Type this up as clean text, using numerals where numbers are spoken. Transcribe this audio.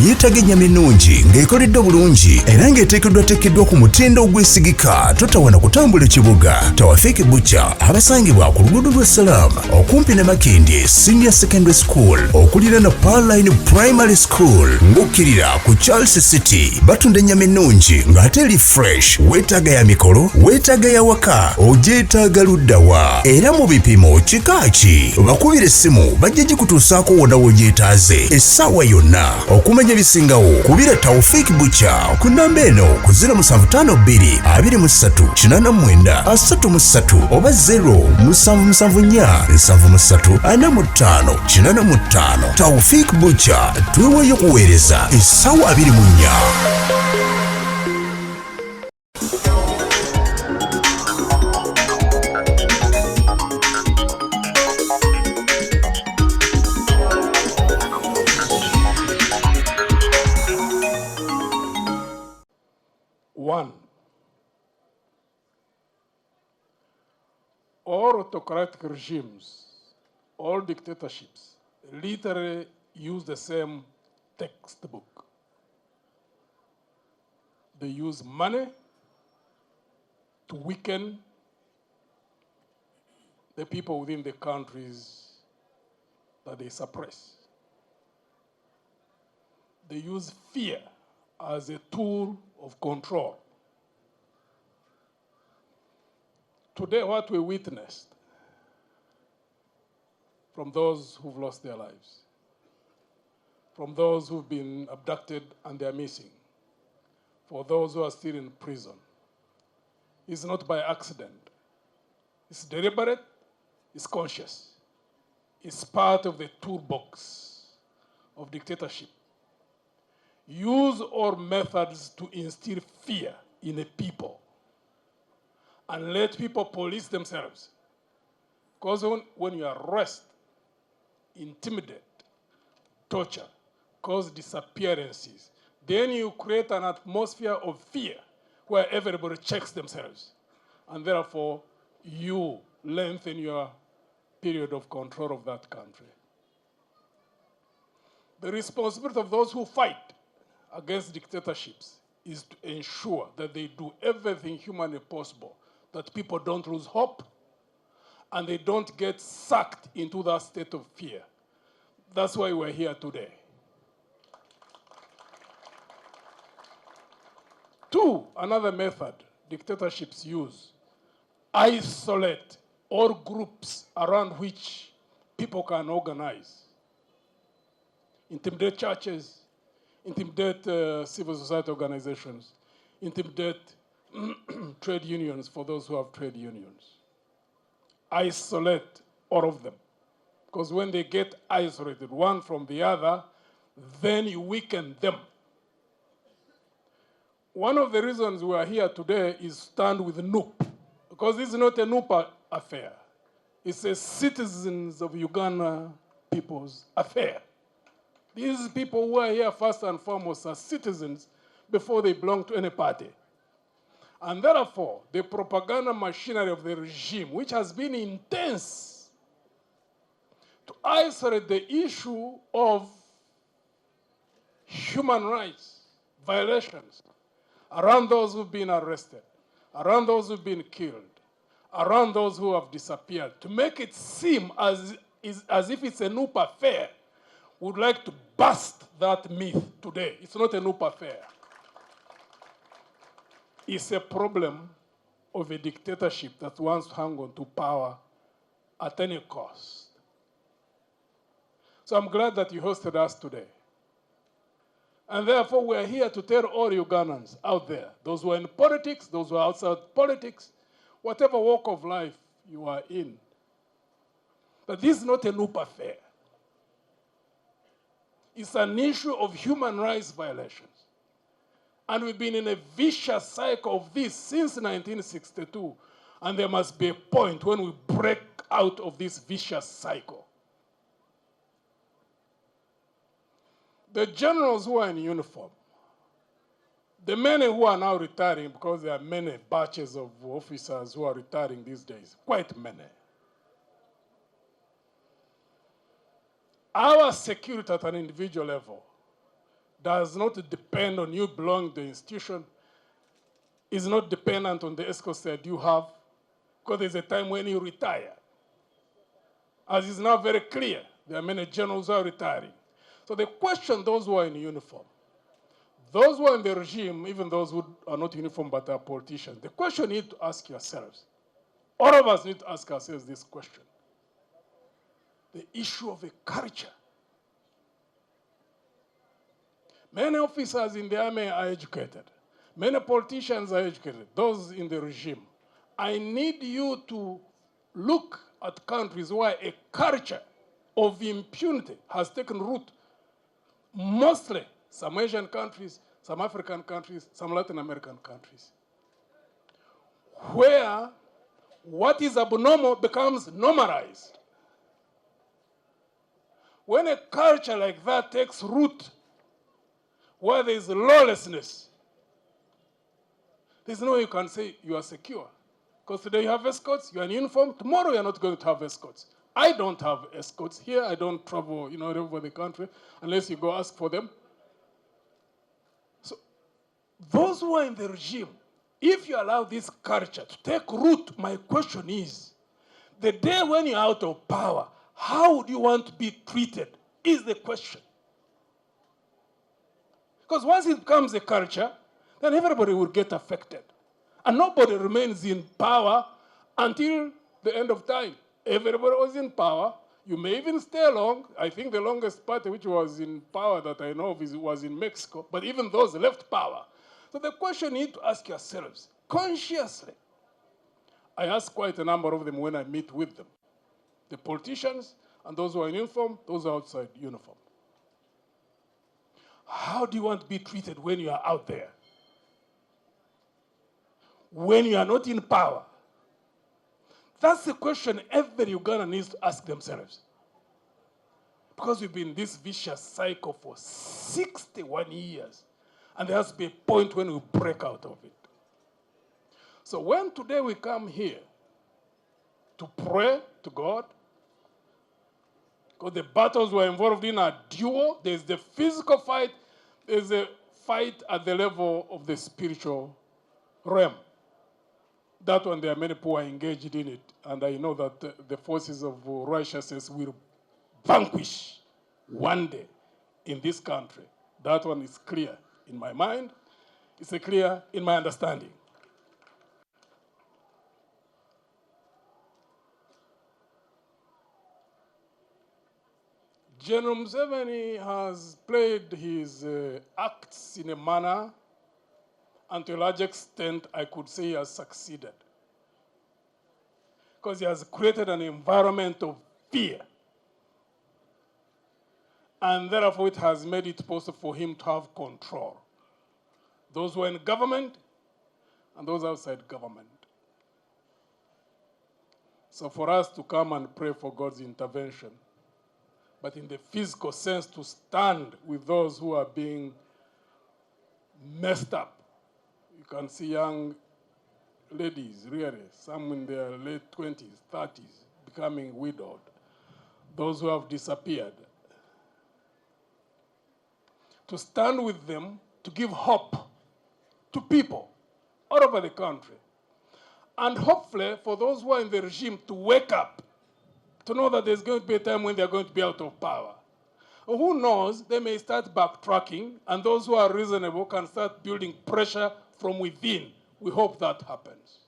yeetaaga ennyama ennungi ng'ekoleddwa bulungi era ng'eteekeddwateekeddwa ku mutindo ogwesigika, totawana kutambula ekibuga. Tawafeeke Butcher abasangibwa ku luguudo lwa Salaam okumpi ne Makindye Senior Secondary School okulira na Pearline Primary School ng'okkirira ku Charles City. Batunda ennyama ennungi ng'ate eri fresh. Weetaaga ya mikolo, weetaaga ya waka, ogyetaaga luddawa era mu bipimo kika ki. Bakubira essimu bajja gikutuusaako wonna w'ogyetaaze essaawa yonna. Okumanya ebisingawo kubira Tawfik Butcher ku nnamba eno ku 0752 23 89 33 oba 0774 73 45 85. Tawfik Butcher tweweeyo kuweereza essaawa 24. One, all autocratic regimes, all dictatorships literally use the same textbook. They use money to weaken the people within the countries that they suppress. They use fear as a tool of control. Today, what we witnessed from those who've lost their lives, from those who've been abducted and they're missing, for those who are still in prison, is not by accident. It's deliberate, it's conscious. It's part of the toolbox of dictatorship. Use all methods to instill fear in the people and let people police themselves. Because when you arrest, intimidate, torture, cause disappearances, then you create an atmosphere of fear where everybody checks themselves. And therefore, you lengthen your period of control of that country. The responsibility of those who fight against dictatorships is to ensure that they do everything humanly possible, that people don't lose hope and they don't get sucked into that state of fear. That's why we're here today. Two, another method dictatorships use: isolate all groups around which people can organize. Intimidate churches, intimidate civil society organizations, intimidate trade unions for those who have trade unions. Isolate all of them. Because when they get isolated one from the other, then you weaken them. One of the reasons we are here today is stand with NUP, because this is not a NUP affair. It's a citizens of Uganda people's affair. These people who are here first and foremost are citizens before they belong to any party. And therefore, the propaganda machinery of the regime, which has been intense, to isolate the issue of human rights violations around those who've been arrested, around those who've been killed, around those who have disappeared, to make it seem as if it's a NUP affair, would like to bust that myth today. It's not a NUP affair. It's a problem of a dictatorship that wants to hang on to power at any cost. So I'm glad that you hosted us today. And therefore, we're here to tell all Ugandans out there, those who are in politics, those who are outside politics, whatever walk of life you are in, that this is not a NUP affair. It's an issue of human rights violations. And we've been in a vicious cycle of this since 1962. And there must be a point when we break out of this vicious cycle. The generals who are in uniform, the many who are now retiring, because there are many batches of officers who are retiring these days, quite many. Our security at an individual level, does not depend on you belonging to the institution, is not dependent on the escorts that you have, because there's a time when you retire. As is now very clear, there are many generals who are retiring. So the question, those who are in uniform, those who are in the regime, even those who are not in uniform but are politicians, the question you need to ask yourselves, all of us need to ask ourselves this question. The issue of a culture. Many officers in the army are educated. Many politicians are educated, those in the regime. I need you to look at countries where a culture of impunity has taken root. Mostly some Asian countries, some African countries, some Latin American countries, where what is abnormal becomes normalized. When a culture like that takes root, where there is lawlessness, there's no way you can say you are secure. Because today you have escorts, you are in uniform, tomorrow you are not going to have escorts. I don't have escorts here, I don't travel, all over the country, unless you go ask for them. So, those who are in the regime, if you allow this culture to take root, my question is, the day when you're out of power, how would you want to be treated, is the question. Because once it becomes a culture, then everybody will get affected. And nobody remains in power until the end of time. Everybody was in power. You may even stay long. I think the longest party which was in power that I know of was in Mexico. But even those left power. So the question you need to ask yourselves, consciously. I ask quite a number of them when I meet with them. The politicians and those who are in uniform, those who are outside uniform. How do you want to be treated when you are out there? When you are not in power? That's the question every Ugandan needs to ask themselves. Because we've been in this vicious cycle for 61 years. And there has to be a point when we break out of it. So when today we come here to pray to God, because the battles we're involved in are dual, there's the physical fight, there's a fight at the level of the spiritual realm. That one, there are many people who are engaged in it, and I know that the forces of righteousness will vanquish one day in this country. That one is clear in my mind. It's clear in my understanding. General Museveni has played his acts in a manner, and to a large extent, I could say he has succeeded. Because he has created an environment of fear. And therefore, it has made it possible for him to have control. Those who are in government and those outside government. So for us to come and pray for God's intervention, but in the physical sense to stand with those who are being messed up. You can see young ladies, really, some in their late 20s, 30s, becoming widowed. Those who have disappeared. To stand with them, to give hope to people all over the country. And hopefully, for those who are in the regime to wake up, to know that there's going to be a time when they're going to be out of power. Who knows, they may start backtracking, and those who are reasonable can start building pressure from within. We hope that happens.